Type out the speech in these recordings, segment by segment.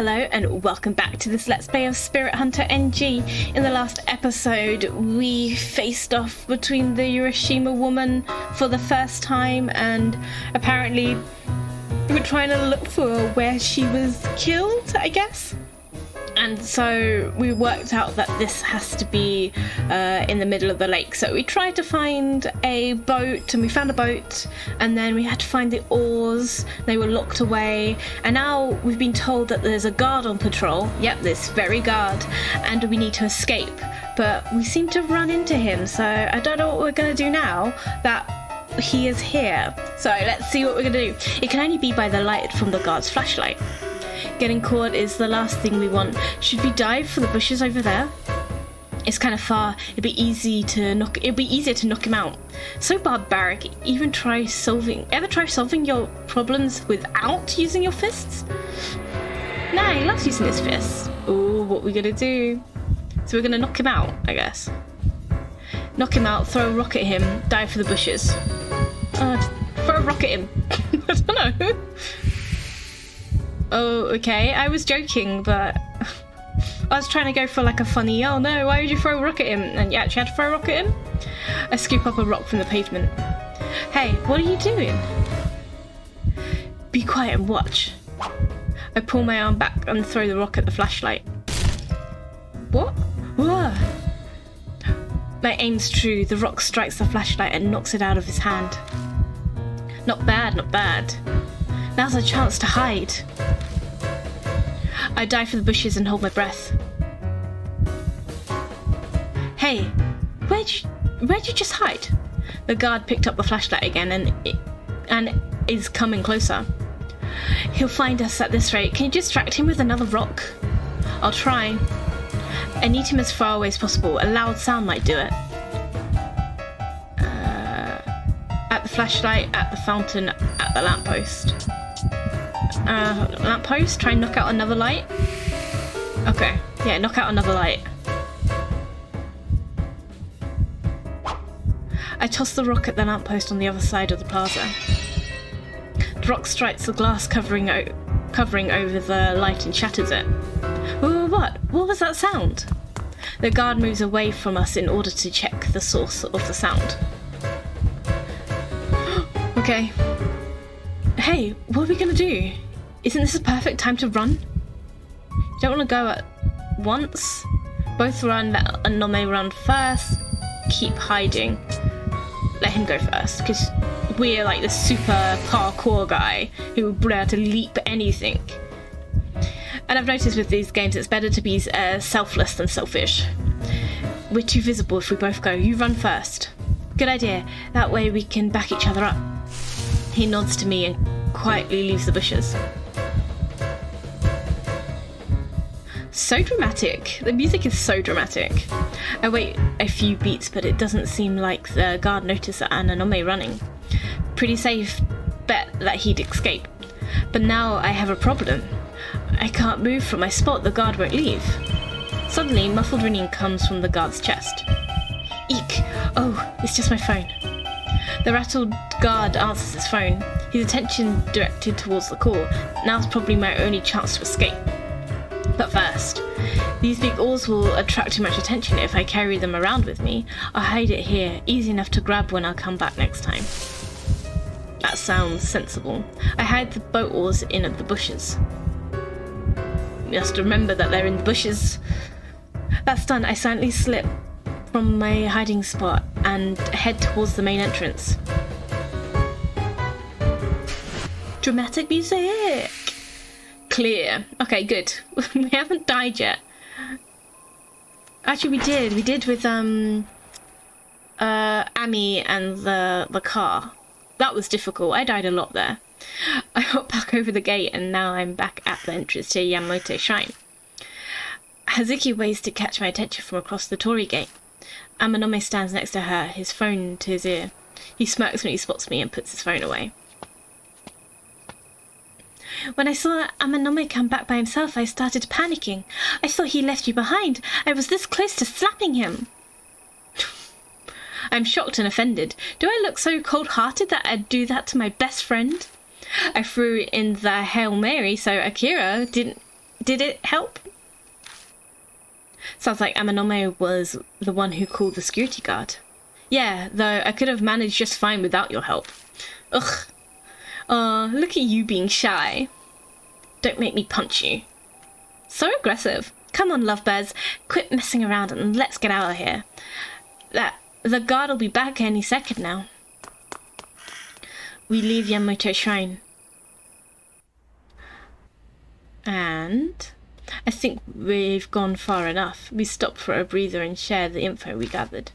Hello and welcome back to this Let's Play of Spirit Hunter NG. In the last episode we faced off between the Hiroshima woman for the first time, and apparently we were trying to look for where she was killed, I guess. And so we worked out that this has to be in the middle of the lake. So we tried to find a boat, and we found a boat, and then we had to find the oars. They were locked away, and now we've been told that there's a guard on patrol. Yep, this very guard, and we need to escape. But we seem to have run into him, so I don't know what we're going to do now that he is here. So let's see what we're going to do. It can only be by the light from the guard's flashlight. Getting caught is the last thing we want. Should we dive for the bushes over there? It's kind of far. It'd be easier to knock him out. So barbaric. Ever try solving your problems without using your fists? Nah, he loves using his fists. Ooh, what are we gonna do? So we're gonna knock him out, I guess. Knock him out, throw a rock at him, dive for the bushes. Throw a rock at him. I don't know. Oh, okay. I was joking, but I was trying to go for like a funny, oh no, why would you throw a rock at him? And you actually had to throw a rock at him? I scoop up a rock from the pavement. Hey, what are you doing? Be quiet and watch. I pull my arm back and throw the rock at the flashlight. What? Whoa! My aim's true. The rock strikes the flashlight and knocks it out of his hand. Not bad, not bad. Now's our chance to hide. I dive for the bushes and hold my breath. Hey, where'd you just hide? The guard picked up the flashlight again and is coming closer. He'll find us at this rate. Can you distract him with another rock? I'll try. I need him as far away as possible. A loud sound might do it. At the flashlight, at the fountain, at the lamppost. Lamppost? Try and knock out another light? Okay, yeah, knock out another light. I toss the rock at the lamppost on the other side of the plaza. The rock strikes the glass covering over the light and shatters it. What? What was that sound? The guard moves away from us in order to check the source of the sound. Okay. Hey, what are we gonna do? Isn't this a perfect time to run? You don't want to go at once. Both run, let Amanome run first. Keep hiding. Let him go first, because we're like the super parkour guy who will be able to leap anything. And I've noticed with these games it's better to be selfless than selfish. We're too visible if we both go. You run first. Good idea. That way we can back each other up. He nods to me and quietly leaves the bushes. So dramatic. The music is so dramatic. I wait a few beats, but it doesn't seem like the guard noticed Amanome running. Pretty safe bet that he'd escape. But now I have a problem. I can't move from my spot. The guard won't leave. Suddenly, muffled ringing comes from the guard's chest. Eek! Oh, it's just my phone. The rattled guard answers his phone, his attention directed towards the call. Now's probably my only chance to escape. But first, these big oars will attract too much attention if I carry them around with me. I'll hide it here, easy enough to grab when I'll come back next time. That sounds sensible. I hide the boat oars in the bushes. You have to remember that they're in the bushes. That's done. I silently slip from my hiding spot and head towards the main entrance. Dramatic music! Clear. Okay, good. We haven't died yet. Actually, we did. We did with Ami and the car. That was difficult. I died a lot there. I hop back over the gate and now I'm back at the entrance to Yamamoto Shrine. Hazuki waits to catch my attention from across the torii gate. Amanome stands next to her, his phone to his ear. He smirks when he spots me and puts his phone away. When I saw Amanome come back by himself, I started panicking. I thought he left you behind. I was this close to slapping him. I'm shocked and offended. Do I look so cold-hearted that I'd do that to my best friend? I threw in the Hail Mary so Akira didn't Did it help? Sounds like Amanome was the one who called the security guard. Yeah, though I could have managed just fine without your help. Ugh. Aw, look at you being shy. Don't make me punch you. So aggressive. Come on, lovebirds. Quit messing around and let's get out of here. The guard will be back any second now. We leave Yamoto Shrine. And I think we've gone far enough. We stop for a breather and share the info we gathered.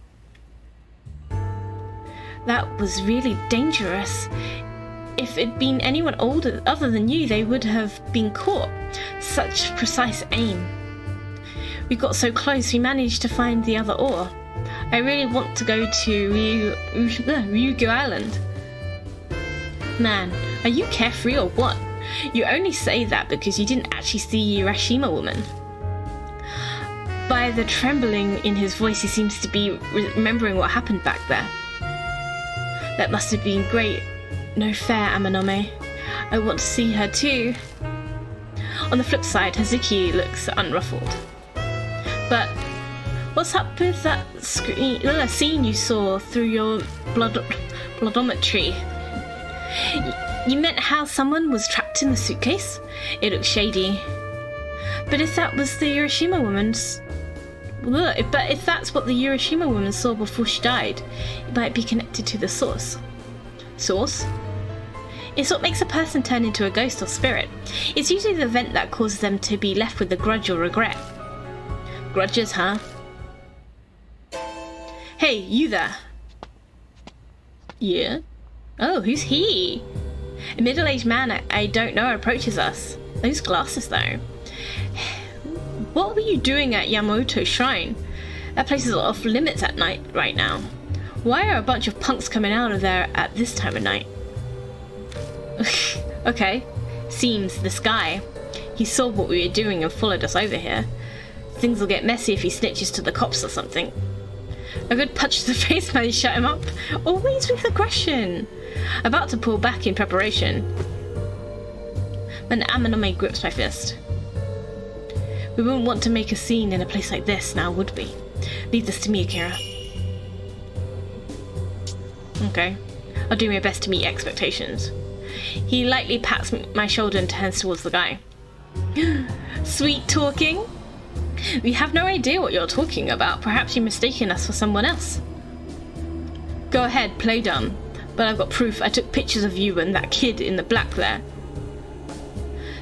That was really dangerous. If it'd been anyone older other than you, they would have been caught. Such precise aim. We got so close, we managed to find the other ore. I really want to go to Ryugu Island. Man, are you carefree or what? You only say that because you didn't actually see Urashima woman. By the trembling in his voice, he seems to be remembering what happened back there. That must have been great. No fair, Amanome. I want to see her too. On the flip side, Hazuki looks unruffled. But what's up with that scene you saw through your 𝒮𝓂𝓂𝓃𝓉? You meant how someone was trapped in the suitcase? It looks shady. But if that was the Urashima woman's... But if that's what the Urashima woman saw before she died, it might be connected to the source. Source? It's what makes a person turn into a ghost or spirit. It's usually the event that causes them to be left with a grudge or regret. Grudges, huh? Hey, you there. Yeah? Oh, who's he? A middle-aged man I don't know approaches us. Those glasses, though. What were you doing at Yamoto Shrine? That place is off limits at night right now. Why are a bunch of punks coming out of there at this time of night? Okay. Seems this guy. He saw what we were doing and followed us over here. Things will get messy if he snitches to the cops or something. A good punch to the face might shut him up. Always with aggression. About to pull back in preparation. When Amanome grips my fist. We wouldn't want to make a scene in a place like this now, would we? Leave this to me, Akira. Okay. I'll do my best to meet expectations. He lightly pats my shoulder and turns towards the guy. Sweet talking? We have no idea what you're talking about. Perhaps you're mistaking us for someone else. Go ahead, play dumb. But I've got proof. I took pictures of you and that kid in the black there.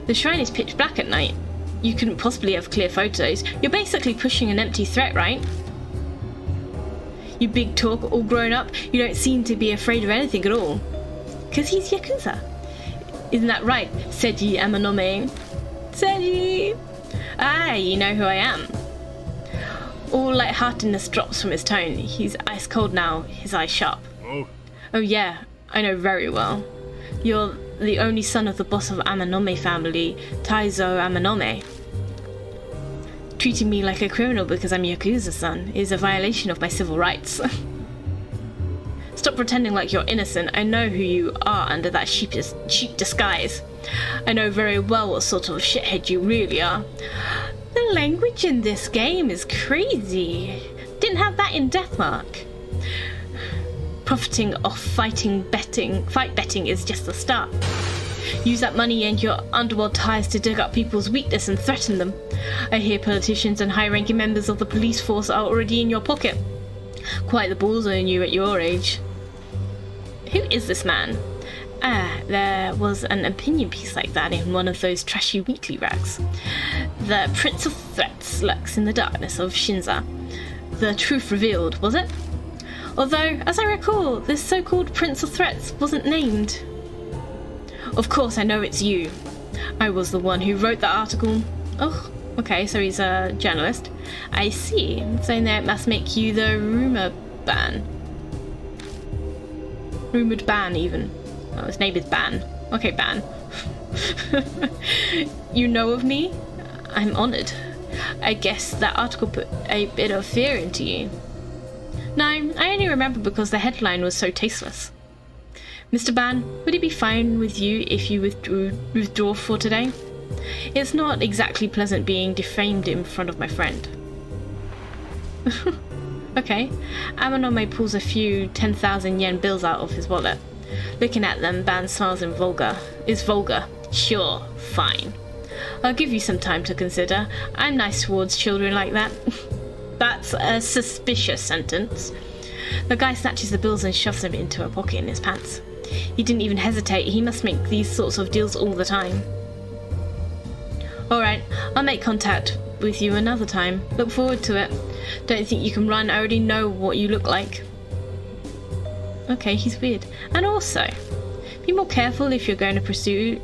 The shrine is pitch black at night. You couldn't possibly have clear photos. You're basically pushing an empty threat, right? You big talk, all grown up. You don't seem to be afraid of anything at all. 'Cause he's Yakuza. Isn't that right, Seiji Amanome? Seiji! Ah, you know who I am. All lightheartedness drops from his tone. He's ice cold now, his eyes sharp. Oh yeah, I know very well. You're the only son of the boss of Amanome family, Taizo Amanome. Treating me like a criminal because I'm Yakuza's son is a violation of my civil rights. Stop pretending like you're innocent. I know who you are under that cheap disguise. I know very well what sort of shithead you really are. The language in this game is crazy. Didn't have that in Deathmark. Profiting off fight betting is just the start. Use that money and your underworld ties to dig up people's weakness and threaten them. I hear politicians and high-ranking members of the police force are already in your pocket. Quite the balls on you at your age. Who is this man? Ah, there was an opinion piece like that in one of those trashy weekly rags. The Prince of Threats lurks in the darkness of Shinza. The truth revealed, was it? Although, as I recall, this so-called Prince of Threats wasn't named. Of course I know it's you. I was the one who wrote the article. Oh, okay, so he's a journalist. I see. So that must make you the rumoured ban, even. Oh, his name is Ban. Okay, Ban. You know of me? I'm honoured. I guess that article put a bit of fear into you. No, I only remember because the headline was so tasteless. Mr. Ban, would it be fine with you if you withdraw for today? It's not exactly pleasant being defamed in front of my friend. Okay. Amanome pulls a few 10,000 yen bills out of his wallet. Looking at them, Ban smiles and is vulgar. Sure, fine. I'll give you some time to consider. I'm nice towards children like that. That's a suspicious sentence. The guy snatches the bills and shoves them into a pocket in his pants. He didn't even hesitate. He must make these sorts of deals all the time. Alright, I'll make contact with you another time. Look forward to it. Don't think you can run. I already know what you look like. Okay, he's weird. And also, be more careful if you're going to pursue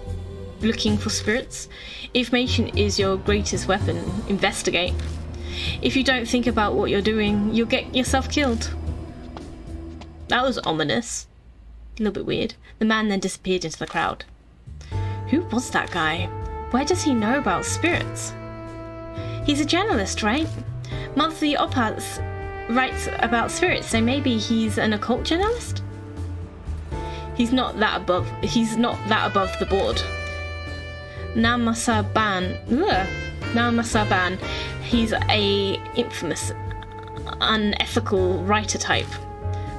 looking for spirits. Information is your greatest weapon. Investigate. If you don't think about what you're doing, you'll get yourself killed. That was ominous. A little bit weird. The man then disappeared into the crowd. Who was that guy? Where does he know about spirits? He's a journalist, right? Monthly op-eds writes about spirits, so maybe he's an occult journalist? He's not that above the board. Namasaban. He's a infamous, unethical writer type.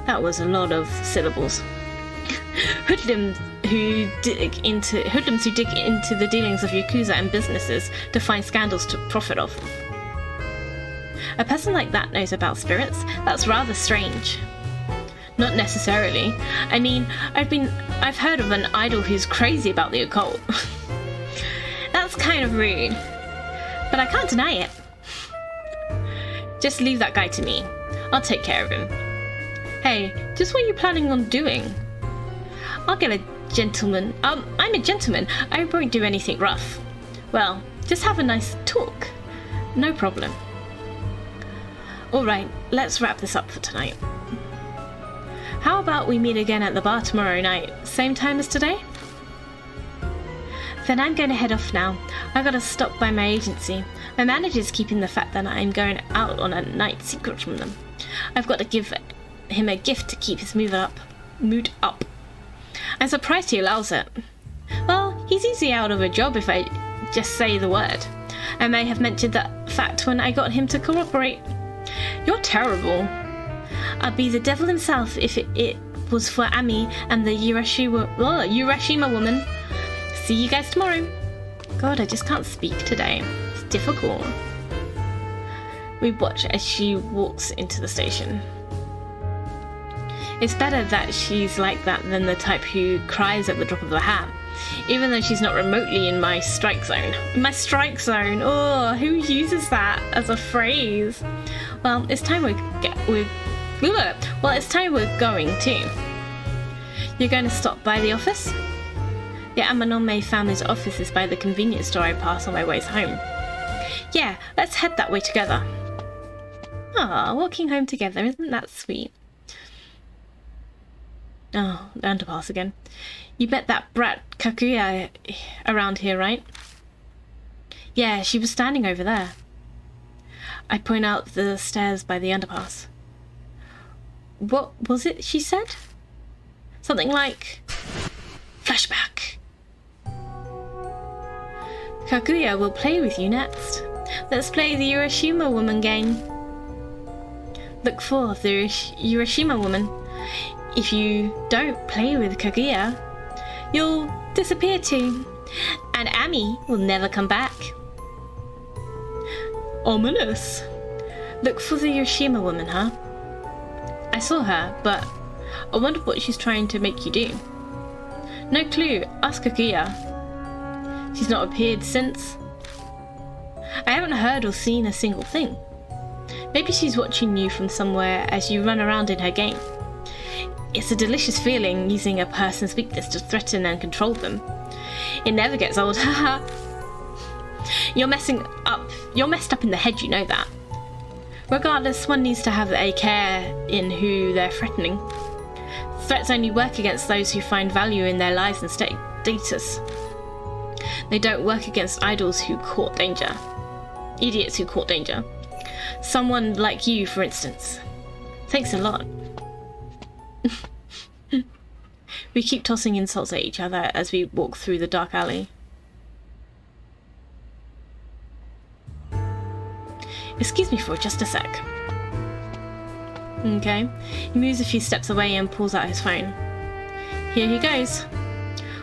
That was a lot of syllables. Hoodlums who dig into the dealings of Yakuza and businesses to find scandals to profit off. A person like that knows about spirits? That's rather strange. Not necessarily. I mean, I've heard of an idol who's crazy about the occult. That's kind of rude. But I can't deny it. Just leave that guy to me. I'll take care of him. Hey, just what are you planning on doing? I'll get a gentleman. I'm a gentleman. I won't do anything rough. Well, just have a nice talk. No problem. Alright, let's wrap this up for tonight. How about we meet again at the bar tomorrow night? Same time as today? Then I'm going to head off now. I gotta stop by my agency. My manager's keeping the fact that I'm going out on a night secret from them. I've got to give him a gift to keep his mood up. I'm surprised he allows it. Well, he's easily out of a job if I just say the word. I may have mentioned that fact when I got him to cooperate. You're terrible. I'd be the devil himself if it was for Ami and the Urashima woman. See you guys tomorrow. God, I just can't speak today. It's difficult. We watch as she walks into the station. It's better that she's like that than the type who cries at the drop of a hat. Even though she's not remotely in my strike zone. My strike zone? Oh, who uses that as a phrase? Well, it's time we're going too. You're going to stop by the office? The Amanome family's office is by the convenience store I pass on my ways home. Yeah, let's head that way together. Ah, walking home together, isn't that sweet? Oh, the underpass again. You bet that brat Kakuya around here, right? Yeah, she was standing over there. I point out the stairs by the underpass. What was it she said? Something like... Flashback. Kaguya will play with you next. Let's play the Urashima woman game. Look for the Urashima woman. If you don't play with Kaguya, you'll disappear too. And Ami will never come back. Ominous. Look for the Urashima woman, huh? I saw her, but I wonder what she's trying to make you do. No clue. Ask Kaguya. She's not appeared since. I haven't heard or seen a single thing. Maybe she's watching you from somewhere as you run around in her game. It's a delicious feeling using a person's weakness to threaten and control them. It never gets old, haha. You're messed up in the head, you know that. Regardless, one needs to have a care in who they're threatening. Threats only work against those who find value in their lives and status. They don't work against idols who court danger. Idiots who court danger. Someone like you, for instance. Thanks a lot. We keep tossing insults at each other as we walk through the dark alley. Excuse me for just a sec. Okay. He moves a few steps away and pulls out his phone. Here he goes.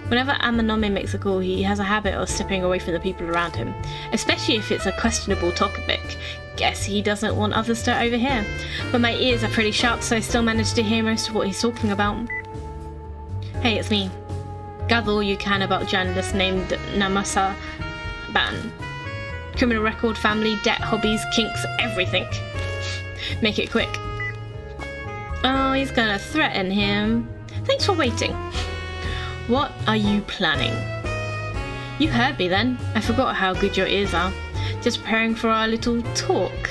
Whenever Amanome makes a call, he has a habit of stepping away from the people around him, especially if it's a questionable topic. Guess he doesn't want others to overhear. But my ears are pretty sharp, so I still manage to hear most of what he's talking about. Hey, it's me. Gather all you can about journalist named Namasa Ban. Criminal record, family, debt, hobbies, kinks, everything. Make it quick. Oh, he's gonna threaten him. Thanks for waiting. What are you planning? You heard me then. I forgot how good your ears are. Just preparing for our little talk.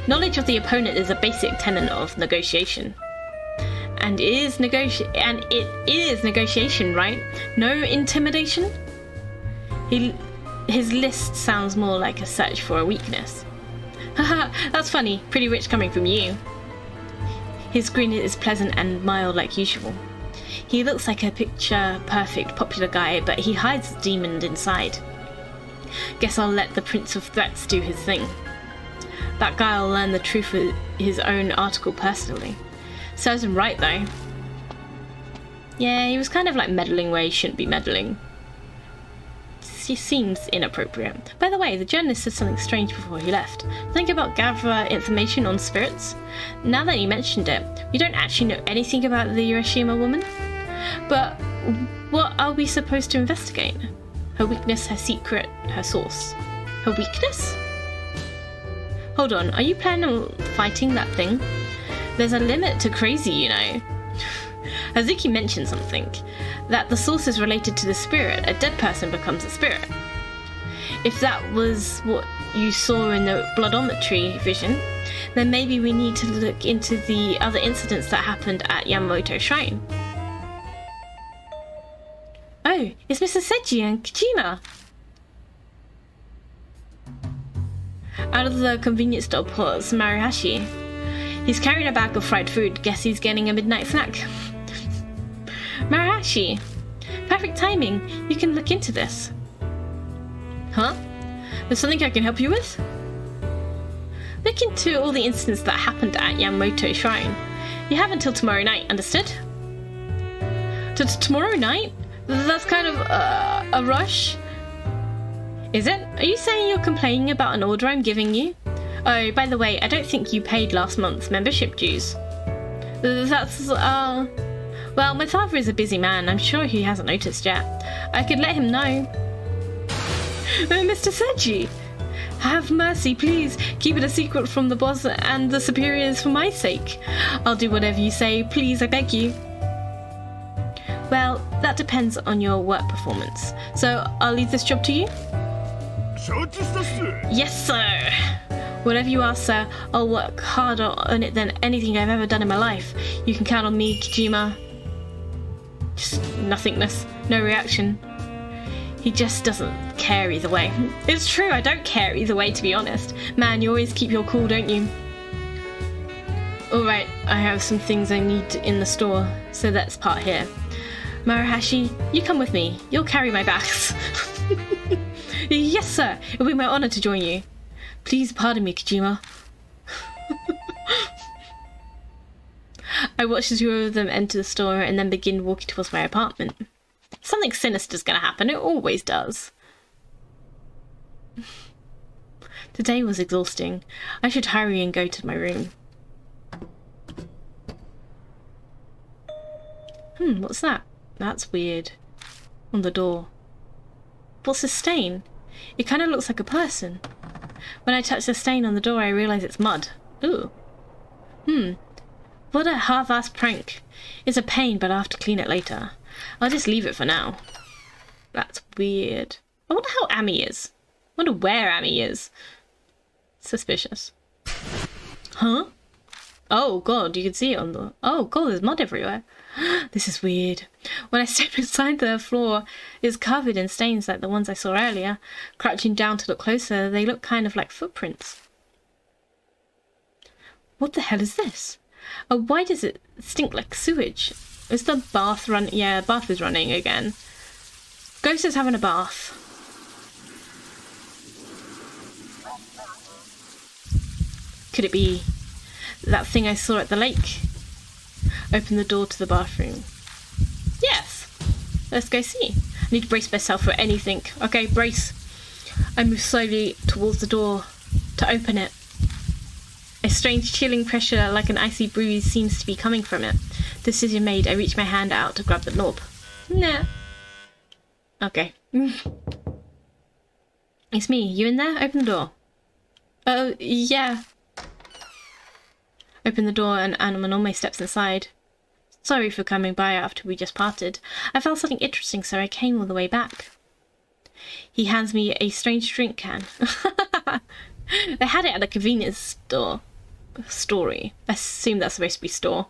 Knowledge of the opponent is a basic tenet of negotiation. And it is negotiation, right? No intimidation? His list sounds more like a search for a weakness. Haha, that's funny. Pretty rich coming from you. His grin is pleasant and mild like usual. He looks like a picture-perfect popular guy, but he hides the demon inside. Guess I'll let the Prince of Threats do his thing. That guy'll learn the truth with his own article personally. Serves him right, though. Yeah, he was kind of like meddling where he shouldn't be meddling. He seems inappropriate. By the way, the journalist said something strange before he left. Think about gather information on spirits. Now that you mentioned it, we don't actually know anything about the Urashima woman. But what are we supposed to investigate? Her weakness, her secret, her source. Her weakness? Hold on, are you planning on fighting that thing? There's a limit to crazy, you know. Hazuki mentioned something, that the source is related to the spirit. A dead person becomes a spirit. If that was what you saw in the bloodometry vision, then maybe we need to look into the other incidents that happened at Yamamoto Shrine. Oh, it's Mr. Seiji and Kojima. Out of the convenience store pulls Marihashi. He's carrying a bag of fried food. Guess he's getting a midnight snack. Marihashi, perfect timing. You can look into this. Huh? There's something I can help you with? Look into all the incidents that happened at Yamamoto Shrine. You have until tomorrow night, understood? Tomorrow night? That's kind of a rush. Is it? Are you saying you're complaining about an order I'm giving you? Oh, by the way, I don't think you paid last month's membership dues. That's, well, my father is a busy man. I'm sure he hasn't noticed yet. I could let him know. Mr. Seiji, have mercy, please. Keep it a secret from the boss and the superiors for my sake. I'll do whatever you say. Please, I beg you. Well, that depends on your work performance. So I'll leave this job to you? Yes, sir. Whatever you ask, sir, I'll work harder on it than anything I've ever done in my life. You can count on me, Kojima. Just nothingness. No reaction. He just doesn't care either way. It's true, I don't care either way, to be honest. Man, you always keep your cool, don't you? Alright, I have some things I need in the store, so let's part here. Marihashi, you come with me. You'll carry my bags. Yes, sir. It'll be my honor to join you. Please pardon me, Kojima. I watched the two of them enter the store and then begin walking towards my apartment. Something sinister's gonna happen. It always does. Today was exhausting. I should hurry and go to my room. What's that? That's weird. On the door. What's this stain? It kind of looks like a person. When I touch the stain on the door, I realise it's mud. Ooh. What a half-assed prank. It's a pain, but I'll have to clean it later. I'll just leave it for now. That's weird. I wonder how Ami is. I wonder where Ami is. Suspicious. Huh? Oh god, you can see it on the... Oh god, there's mud everywhere. This is weird. When I step inside, the floor is covered in stains like the ones I saw earlier. Crouching down to look closer, they look kind of like footprints. What the hell is this? Oh, why does it stink like sewage? Is the bath run? Yeah, the bath is running again. Ghost is having a bath. Could it be that thing I saw at the lake? Open the door to the bathroom. Yes! Let's go see. I need to brace myself for anything. Okay, brace. I move slowly towards the door to open it. A strange chilling pressure like an icy breeze seems to be coming from it. Decision made, I reach my hand out to grab the knob. Nah. Okay. It's me. You in there? Open the door. Oh, yeah. Open the door and Amanome steps inside. Sorry for coming by after we just parted. I felt something interesting, so I came all the way back. He hands me a strange drink can. They had it at a convenience store. Story. I assume that's supposed to be store.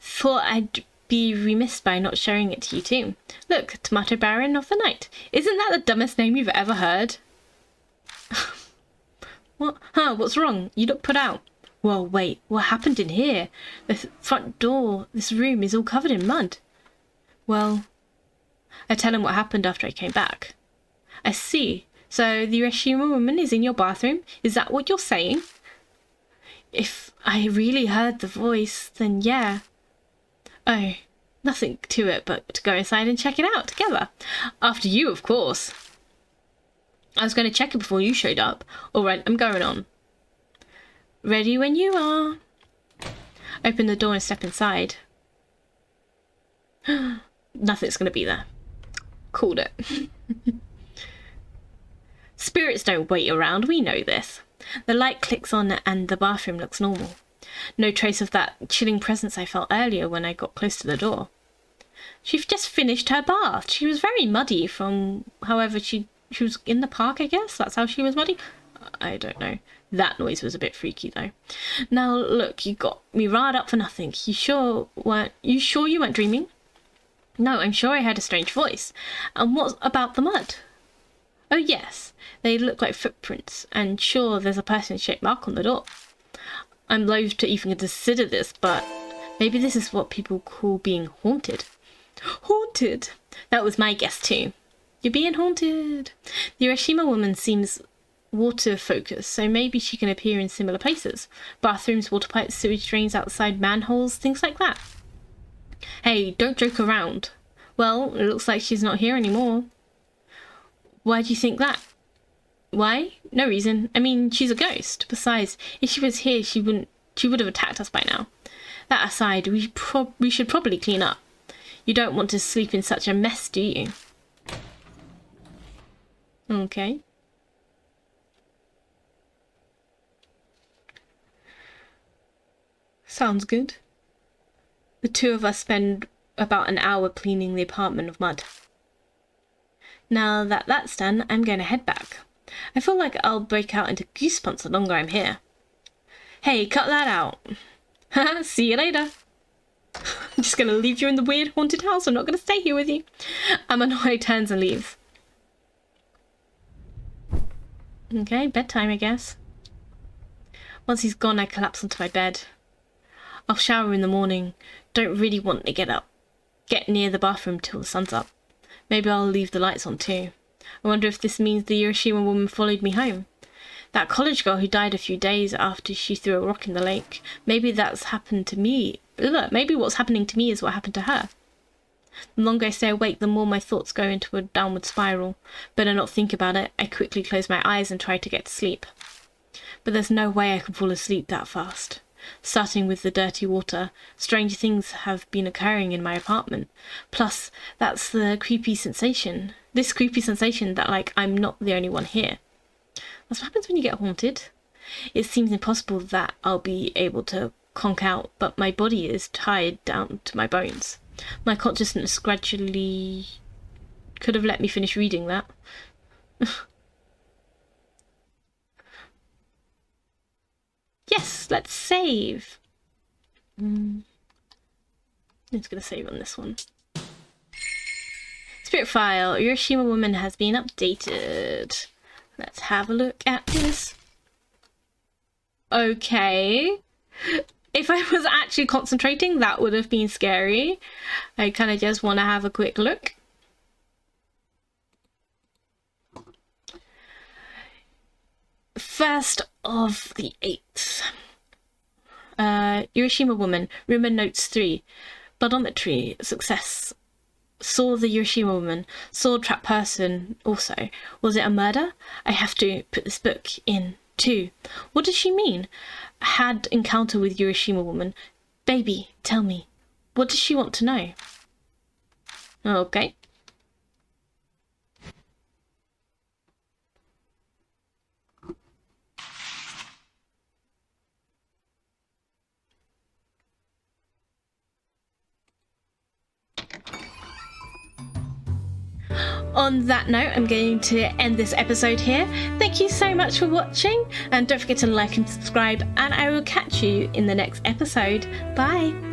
Thought I'd be remiss by not showing it to you too. Look, Tomato Baron of the Night. Isn't that the dumbest name you've ever heard? What? Huh, what's wrong? You look put out. Well, wait, what happened in here? The front door, this room is all covered in mud. Well, I tell him what happened after I came back. I see. So the Urashima woman is in your bathroom? Is that what you're saying? If I really heard the voice, then yeah. Oh, nothing to it but to go inside and check it out together. After you, of course. I was going to check it before you showed up. All right, I'm going on. Ready when you are. Open the door and step inside. Nothing's going to be there. Called it. Spirits don't wait around, we know this. The light clicks on and the bathroom looks normal. No trace of that chilling presence I felt earlier when I got close to the door. She'd just finished her bath. She was very muddy from however she was in the park, I guess. That's how she was muddy. I don't know. That noise was a bit freaky though. Now look, you got me riled up for nothing. You sure you weren't dreaming? No, I'm sure I heard a strange voice. And what about the mud? Oh yes, they look like footprints, and sure there's a person-shaped mark on the door. I'm loath to even consider this, but maybe this is what people call being haunted. Haunted? That was my guess too. You're being haunted. The Urashima woman seems water-focused, so maybe she can appear in similar places. Bathrooms, water pipes, sewage drains outside manholes, things like that. Hey, don't joke around. Well, it looks like she's not here anymore. Why do you think that? Why? No reason. I mean, she's a ghost. Besides, if she was here, she would have attacked us by now. That aside, we should probably clean up. You don't want to sleep in such a mess, do you? Okay. Sounds good. The two of us spend about an hour cleaning the apartment of mud. Now that that's done, I'm going to head back. I feel like I'll break out into goosebumps the longer I'm here. Hey, cut that out. Haha, see you later. I'm just going to leave you in the weird haunted house. I'm not going to stay here with you. Amanome turns and leaves. Okay, bedtime, I guess. Once he's gone, I collapse onto my bed. I'll shower in the morning. Don't really want to get near the bathroom till the sun's up. Maybe I'll leave the lights on too. I wonder if this means the Urashima woman followed me home. That college girl who died a few days after she threw a rock in the lake. Maybe that's happened to me. Maybe what's happening to me is what happened to her. The longer I stay awake, the more my thoughts go into a downward spiral. Better not think about it. I quickly close my eyes and try to get to sleep. But there's no way I can fall asleep that fast. Starting with the dirty water, strange things have been occurring in my apartment. Plus, that's the creepy sensation. This creepy sensation that, like, I'm not the only one here. That's what happens when you get haunted. It seems impossible that I'll be able to conk out, but my body is tied down to my bones. My consciousness gradually... Could have let me finish reading that. Yes, let's save. I'm just going to save on this one. Spirit file. Urashima woman has been updated. Let's have a look at this. Okay. If I was actually concentrating, that would have been scary. I kind of just want to have a quick look. first of the 8th. Hiroshima woman, rumor notes 3. Bodometry, success. Saw the Hiroshima woman. Saw trap person also. Was it a murder? I have to put this book in too. What does she mean? Had encounter with Hiroshima woman. Baby, tell me. What does she want to know? Okay. On that note, I'm going to end this episode here. Thank you so much for watching, and don't forget to like and subscribe, and I will catch you in the next episode. Bye!